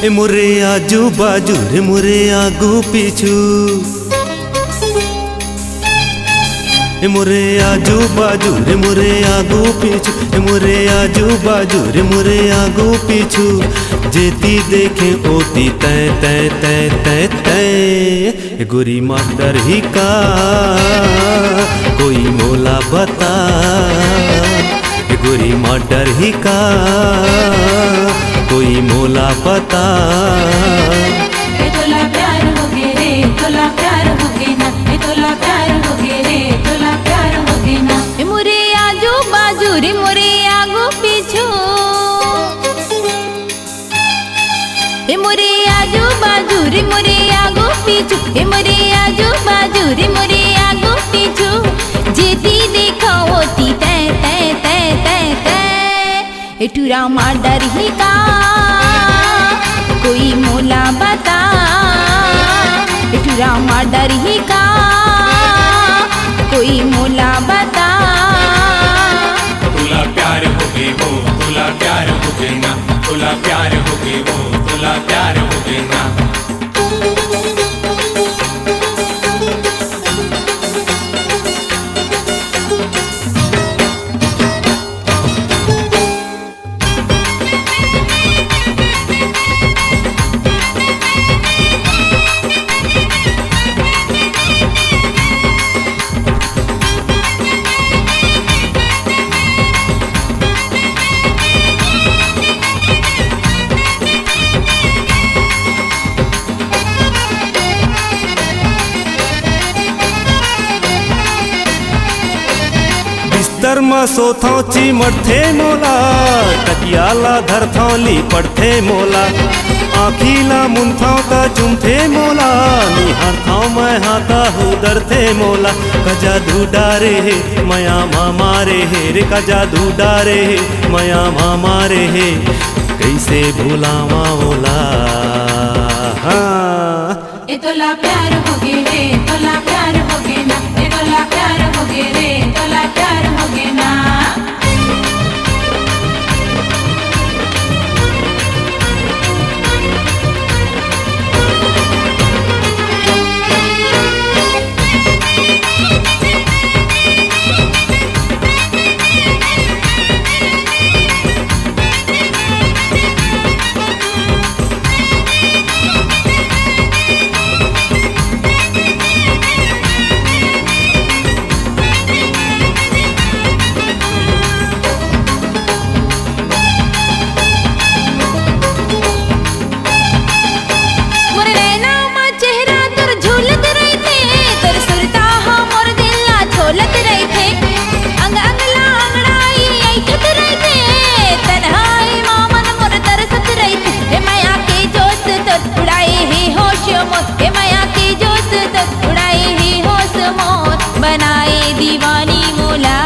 ए मोरे आजू बाजू रे मोरे आगू पीछू, ए मोरे आजू बाजू रे मोरे आगू पीछू, ए मोरे आजू बाजू रे मोरे आगू पीछू। जेती देखे ओती तय तय तय तय तय। गोरी मास्टर ही का कोई मोला बता, गोरी मास्टर ही का कोई मोला बता। तोला प्यार हो गे रे, तोला प्यार हो गे ना, तोला प्यार हो गे रे, तोला प्यार हो गे ना। मोरे आजू बाजू रे मोरे आगू पीछू, मोरे आजू बाजू रे मोरे आगू पीछू, मोरे आजू बाजू रे मोरे आगू पीछू। जेती देखो होती तय तय तय तय तय। टूरा माडर ही का कोई मोला बता, टूरा माडर ही का कोई मोला बता। तुला प्यार हो गे वो, तुला प्यार हो गे ना, तुला प्यार हो गे वो, तुला प्यार हो गे ना। धर्म सोथो चिमड़थे मोला, कटियाला धरथो ली पड़थे मोला। आखीला मुंथो ता चुमथे मोला, निहारथो मैं हाथा हुदरथे मोला। कजा धूडारे हे मया मारे हे रे, कजा धूडारे हे मया मारे हे। कैसे भूलावा मोला हाँ। तोला प्यार हो गे रे, तोला प्यार हो गे ना, तोला प्यार हो गे रे, तोला प्यार हो गे ना। बनाए दीवानी मोला।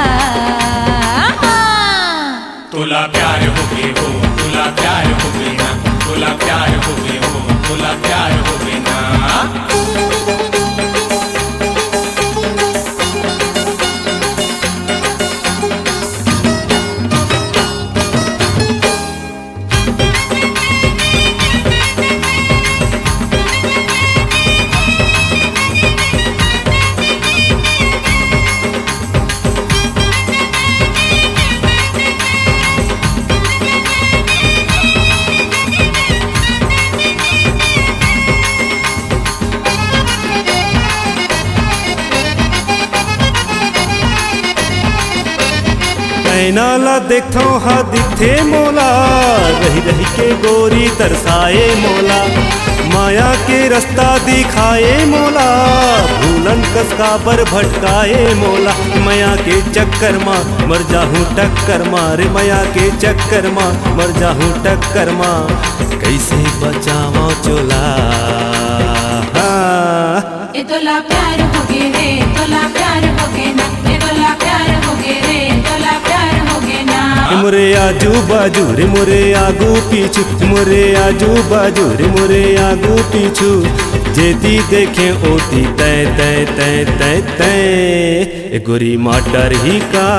तुला प्यार हो गे वो, तुला प्यार हो गे ना, तुला प्यार हो गे वो, तुला प्यार हो गे ना। नाला देखो हा दिखे मोला, रही रही के गोरी तरसाए मोला। माया के रास्ता दिखाए मोला, भूलन कसका पर भटकाए मोला। माया के चक्कर माँ मर जाहूँ टक्कर मारे, माया के चक्कर माँ मर जाहूँ टक्कर माँ। कैसे बचावा चोला हाँ। तोला प्यार हो गे रे, तोला प्यार हो गे ना, तोला प्यार हो गे रे, तोला प्यार हो गे ना। मोरे आजू बाजू रे मोरे आगू पीछू, मोरे आजू बाजू रे मोरे आगू पीछू। जेती देखे ओती तय तय तय तय तय। गोरी मास्टर ही का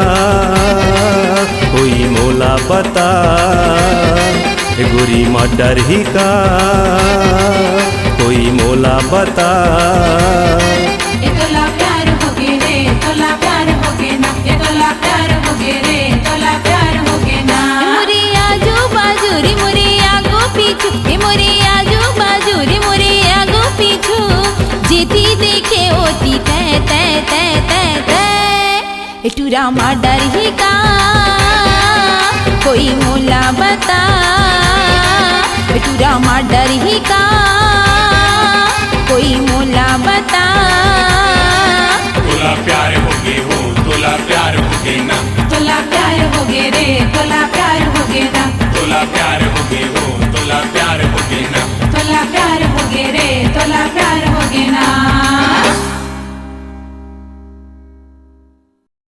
कोई मोला बता, गोरी मर्डर ही का कोई मोला बता। ये तोला प्यार हो गे रे, तोला प्यार हो गे ना, ये तोला प्यार हो गे रे, तोला प्यार हो गे ना। मोरे आजू बाजू रे मोरे आगो पीछू, ये मोरे आजू बाजू रे मोरे आगो पीछू, जेती देखे होती तै तै तै तै तै। ये टूरा मर्डर ही का कोई मोला बता। ये टूरा मर्डर ही का कोई मोला बता। तुला प्यार हो